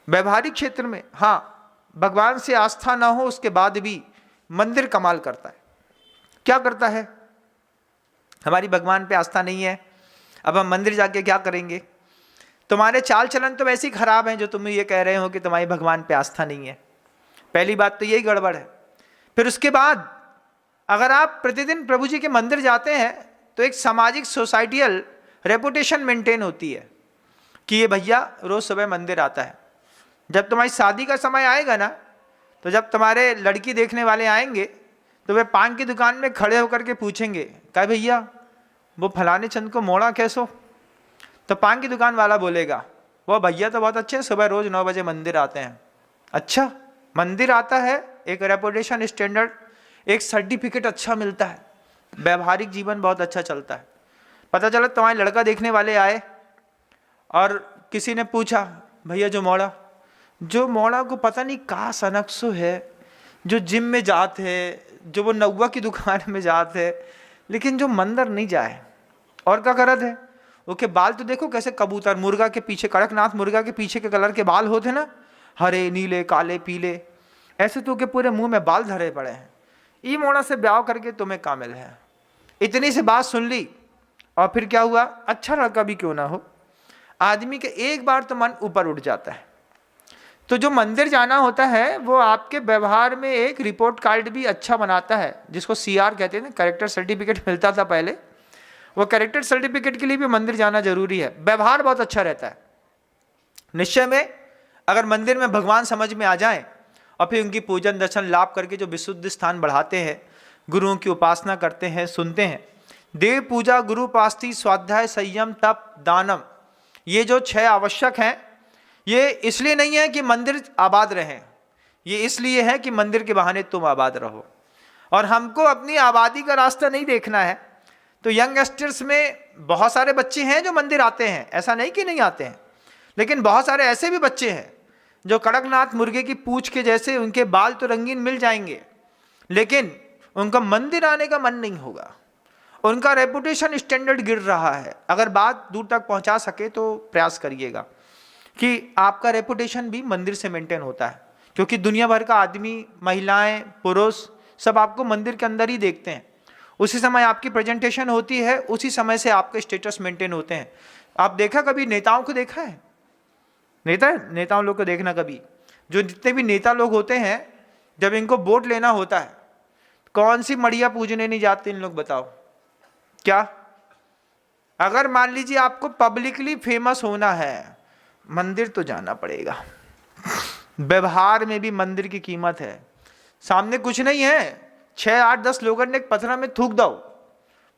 व्यवहारिक क्षेत्र में हाँ, भगवान से आस्था ना हो उसके बाद भी मंदिर कमाल करता है। क्या करता है? हमारी भगवान पे आस्था नहीं है, अब हम मंदिर जाके क्या करेंगे? तुम्हारे चाल चलन तो वैसे ही खराब हैं जो तुम ये कह रहे हो कि तुम्हारी भगवान पे आस्था नहीं है। पहली बात तो यही गड़बड़ है। फिर उसके बाद अगर आप प्रतिदिन प्रभु जी के मंदिर जाते हैं तो एक सामाजिक सोसाइटियल रेपुटेशन मेंटेन होती है कि ये भैया रोज सुबह मंदिर आता है। जब तुम्हारी शादी का समय आएगा ना, तो जब तुम्हारे लड़की देखने वाले आएंगे तो वे पान की दुकान में खड़े होकर के पूछेंगे, क्या भैया वो फलाने चंद को मोड़ा कैसो? तो पान की दुकान वाला बोलेगा, वो भैया तो बहुत अच्छे हैं, सुबह रोज 9 बजे मंदिर आते हैं। अच्छा, मंदिर आता है, एक रेपुटेशन स्टैंडर्ड, एक सर्टिफिकेट अच्छा मिलता है, व्यवहारिक जीवन बहुत अच्छा चलता है। पता चला तुम्हारे लड़का देखने वाले आए और किसी ने पूछा, भैया जो मोड़ा को पता नहीं कहाँ सनक्सो है, जो जिम में जाते है, जो वो नौवा की दुकान में जाते है, लेकिन जो मंदिर नहीं जाए। और क्या करत है? उसके बाल तो देखो कैसे कबूतर मुर्गा के पीछे, कड़कनाथ मुर्गा के पीछे के कलर के बाल होते ना, हरे नीले काले पीले, ऐसे तो के पूरे मुंह में बाल धरे पड़े हैं। ई मोड़ा से ब्याह करके तुम्हें कामिल है। इतनी सी बात सुन ली और फिर क्या हुआ? अच्छा लड़का भी क्यों ना हो, आदमी के एक बार तो मन ऊपर उठ जाता है। तो जो मंदिर जाना होता है वो आपके व्यवहार में एक रिपोर्ट कार्ड भी अच्छा बनाता है, जिसको CR कहते हैं ना, कैरेक्टर सर्टिफिकेट मिलता था पहले। वो कैरेक्टर सर्टिफिकेट के लिए भी मंदिर जाना जरूरी है। व्यवहार बहुत अच्छा रहता है। निश्चय में अगर मंदिर में भगवान समझ में आ जाए और फिर उनकी पूजन दर्शन लाभ करके जो विशुद्ध स्थान बढ़ाते हैं, गुरुओं की उपासना करते हैं, सुनते हैं, देव पूजा, गुरु उपासना, स्वाध्याय, संयम, तप, दानम, ये जो 6 आवश्यक हैं, ये इसलिए नहीं है कि मंदिर आबाद रहे, ये इसलिए है कि मंदिर के बहाने तुम आबाद रहो। और हमको अपनी आबादी का रास्ता नहीं देखना है। तो यंगस्टर्स में बहुत सारे बच्चे हैं जो मंदिर आते हैं, ऐसा नहीं कि नहीं आते हैं, लेकिन बहुत सारे ऐसे भी बच्चे हैं जो कड़कनाथ मुर्गे की पूंछ के जैसे, उनके बाल तो रंगीन मिल जाएंगे लेकिन उनका मंदिर आने का मन नहीं होगा, उनका रेपुटेशन स्टैंडर्ड गिर रहा है। अगर बात दूर तक पहुंचा सके तो प्रयास करिएगा कि आपका रेपुटेशन भी मंदिर से मेंटेन होता है, क्योंकि दुनिया भर का आदमी, महिलाएं, पुरुष सब आपको मंदिर के अंदर ही देखते हैं। उसी समय आपकी प्रेजेंटेशन होती है, उसी समय से आपके स्टेटस मेंटेन होते हैं। आप देखा कभी नेताओं को देखा है? नेताओं लोग को देखना कभी, जो जितने भी नेता लोग होते हैं, जब इनको वोट लेना होता है, कौन सी मड़िया पूजने नहीं जाते इन लोग, बताओ क्या? अगर मान लीजिए आपको पब्लिकली फेमस होना है, मंदिर तो जाना पड़ेगा। व्यवहार में भी मंदिर की कीमत है। सामने कुछ नहीं है, 6, 8, 10 लोगों ने एक पत्थर में थूक दो,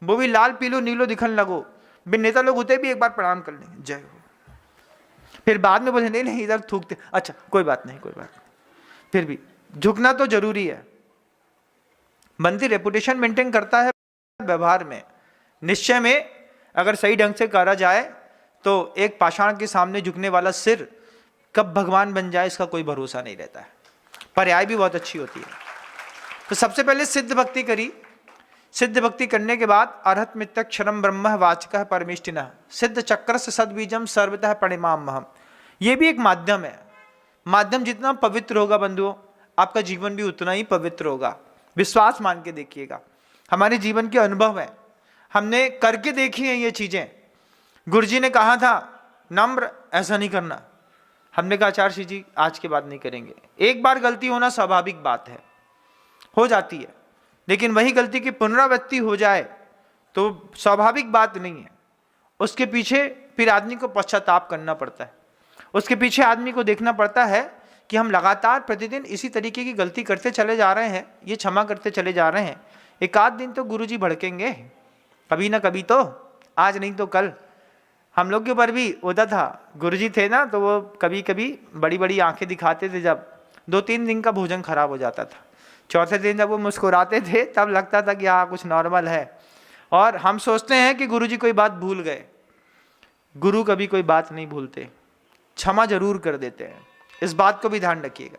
वो भी लाल पीलो नीलो दिखन लगो, बिन नेता लोग होते भी एक बार प्रणाम कर लें, जय हो, फिर बाद में बोले नहीं इधर थूकते, अच्छा कोई बात नहीं, फिर भी झुकना तो जरूरी है। मंदिर रेपुटेशन मेंटेन करता है व्यवहार में। निश्चय में अगर सही ढंग से करा जाए तो एक पाषाण के सामने झुकने वाला सिर कब भगवान बन जाए इसका कोई भरोसा नहीं रहता है। पर्याय भी बहुत अच्छी होती है। तो सबसे पहले सिद्ध भक्ति करी, सिद्ध भक्ति करने के बाद अरहत मित्तक क्षरम ब्रह्म वाचकः परमेष्टिनः सिद्ध चक्र से सद्बीजम सर्वतः परिमामहम्। ये भी एक माध्यम है। माध्यम जितना पवित्र होगा बंधुओं, आपका जीवन भी उतना ही पवित्र होगा। विश्वास मान के देखिएगा, हमारे जीवन के अनुभव है, हमने करके देखी है ये चीजें। गुरुजी ने कहा था नम्र, ऐसा नहीं करना, हमने कहा आचार्य जी आज के बाद नहीं करेंगे। एक बार गलती होना स्वाभाविक बात है, हो जाती है, लेकिन वही गलती की पुनरावृत्ति हो जाए तो स्वाभाविक बात नहीं है। उसके पीछे फिर आदमी को पश्चाताप करना पड़ता है, उसके पीछे आदमी को देखना पड़ता है कि हम लगातार प्रतिदिन इसी तरीके की गलती करते चले जा रहे हैं, ये क्षमा करते चले जा रहे हैं। एक आध दिन तो गुरुजी भड़केंगे, कभी ना कभी तो, आज नहीं तो कल। हम लोग के ऊपर भी होता था, गुरुजी थे ना तो वो कभी कभी बड़ी बड़ी आंखें दिखाते थे, जब 2-3 दिन का भोजन खराब हो जाता था, चौथे दिन जब वो मुस्कुराते थे तब लगता था कि हाँ कुछ नॉर्मल है। और हम सोचते हैं कि गुरुजी कोई बात भूल गए, गुरु कभी कोई बात नहीं भूलते, क्षमा जरूर कर देते हैं। इस बात को भी ध्यान रखिएगा।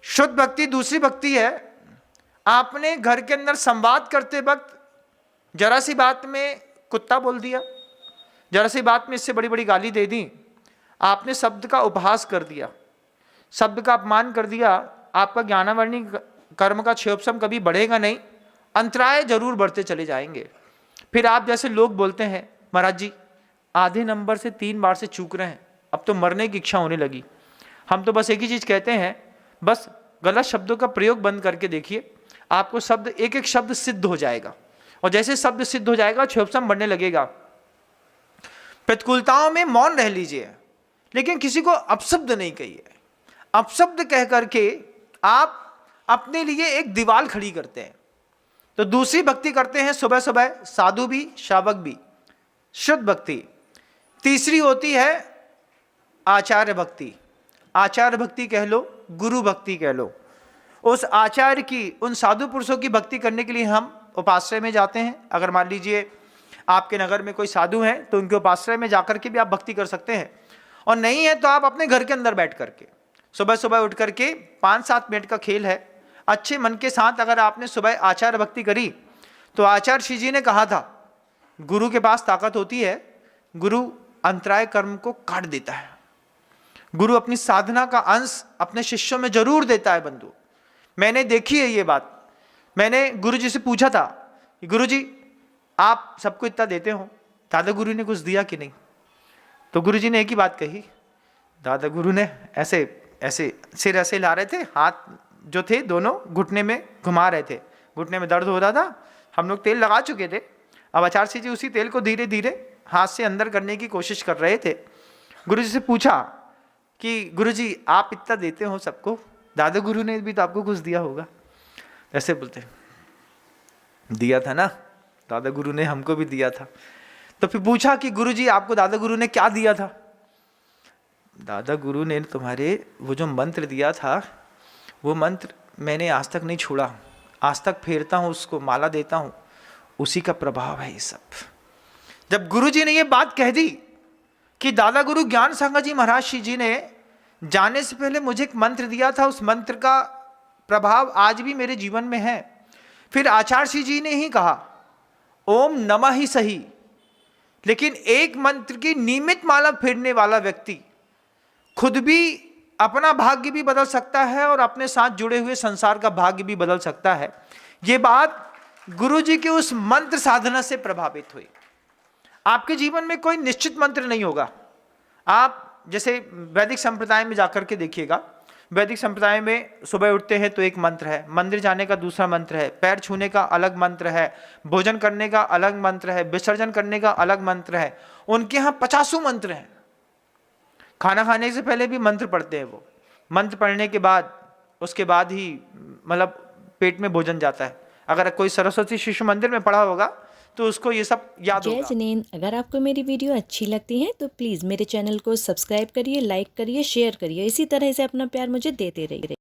शुद्ध भक्ति दूसरी भक्ति है। आपने घर के अंदर संवाद करते वक्त जरा सी बात में कुत्ता बोल दिया, जरा सी बात में इससे बड़ी बड़ी गाली दे दी, आपने शब्द का उपहास कर दिया, शब्द का अपमान कर दिया, आपका ज्ञानावर्णी कर्म का क्षेयोपशम कभी बढ़ेगा नहीं, अंतराय जरूर बढ़ते चले जाएंगे। फिर आप जैसे लोग बोलते हैं, महाराज जी आधे नंबर से 3 बार से चूक रहे हैं, अब तो मरने की इच्छा होने लगी। हम तो बस एक ही चीज कहते हैं, बस गलत शब्दों का प्रयोग बंद करके देखिए, आपको शब्द एक एक शब्द सिद्ध हो जाएगा, और जैसे शब्द सिद्ध हो जाएगा क्षेयोपशम बढ़ने लगेगा। प्रतिकूलताओं में मौन रह लीजिए, लेकिन किसी को अपशब्द नहीं कहिए। अपशब्द कह करके आप अपने लिए एक दीवार खड़ी करते हैं। तो दूसरी भक्ति करते हैं सुबह सुबह, साधु भी श्रावक भी, शुद्ध भक्ति। तीसरी होती है आचार्य भक्ति। आचार्य भक्ति कह लो, गुरु भक्ति कह लो। उस आचार्य की, उन साधु पुरुषों की भक्ति करने के लिए हम उपाश्रय में जाते हैं। अगर मान लीजिए आपके नगर में कोई साधु हैं तो उनके उपाश्रय में जाकर के भी आप भक्ति कर सकते हैं, और नहीं है तो आप अपने घर के अंदर बैठ करके सुबह सुबह उठ करके 5-7 मिनट का खेल है, अच्छे मन के साथ अगर आपने सुबह आचार्य भक्ति करी तो आचार्य श्री जी ने कहा था, गुरु के पास ताकत होती है, गुरु अंतराय कर्म को काट देता है। गुरु अपनी साधना का अंश अपने शिष्यों में जरूर देता है बंधु। मैंने देखी है ये बात। मैंने गुरु जी से पूछा था, गुरु जी आप सबको इतना देते हो, दादा गुरु ने कुछ दिया कि नहीं? तो गुरु जी ने एक ही बात कही, दादा गुरु ने ऐसे ऐसे सिर ऐसे ला रहे थे, हाथ जो थे दोनों घुटने में घुमा रहे थे, घुटने में दर्द हो रहा था, हम लोग तेल लगा चुके थे, अब आचार्य श्री जी उसी तेल को धीरे धीरे हाथ से अंदर करने की कोशिश कर रहे थे। गुरु जी से पूछा कि गुरु जी आप इतना देते हो सबको, दादा गुरु ने भी तो आपको कुछ दिया होगा। ऐसे बोलते, दिया था ना, दादा गुरु ने हमको भी दिया था। तो फिर पूछा कि गुरु जी आपको दादा गुरु ने क्या दिया था? दादा गुरु ने तुम्हारे वो जो मंत्र दिया था, वो मंत्र मैंने आज तक नहीं छोड़ा, आज तक फेरता हूँ उसको, माला देता हूँ, उसी का प्रभाव है ये सब। जब गुरु जी ने ये बात कह दी कि दादा गुरु ज्ञान सागर जी महाराज श्री जी ने जाने से पहले मुझे एक मंत्र दिया था, उस मंत्र का प्रभाव आज भी मेरे जीवन में है। फिर आचार्य श्री जी ने ही कहा ओम नमः ही सही, लेकिन एक मंत्र की नियमित माला फेरने वाला व्यक्ति खुद भी अपना भाग्य भी बदल सकता है और अपने साथ जुड़े हुए संसार का भाग्य भी बदल सकता है। ये बात गुरु जी के उस मंत्र साधना से प्रभावित हुई। आपके जीवन में कोई निश्चित मंत्र नहीं होगा। आप जैसे वैदिक संप्रदाय में जाकर के देखिएगा, वैदिक संप्रदाय में सुबह उठते हैं तो एक मंत्र है, मंदिर जाने का दूसरा मंत्र है, पैर छूने का अलग मंत्र है, भोजन करने का अलग मंत्र है, विसर्जन करने का अलग मंत्र है। उनके यहाँ 50 मंत्र हैं। खाना खाने से पहले भी मंत्र पढ़ते हैं। वो मंत्र पढ़ने के बाद उसके बाद ही मतलब पेट में भोजन जाता है। अगर कोई सरस्वती शिशु मंदिर में पढ़ा होगा तो उसको ये सब याद होगा। जय जिनेंद्र, अगर आपको मेरी वीडियो अच्छी लगती है तो प्लीज़ मेरे चैनल को सब्सक्राइब करिए, लाइक करिए, शेयर करिए। इसी तरह से अपना प्यार मुझे देते रहिए।